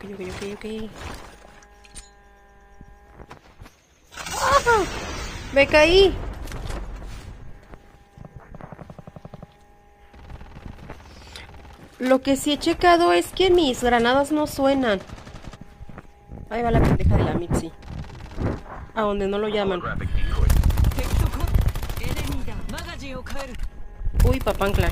ok. ¡Ah! ¡Me caí! Lo que sí he checado es que mis granadas no suenan. Ahí va la pendeja de la Mitzi. A donde no lo llaman. Uy, papancla.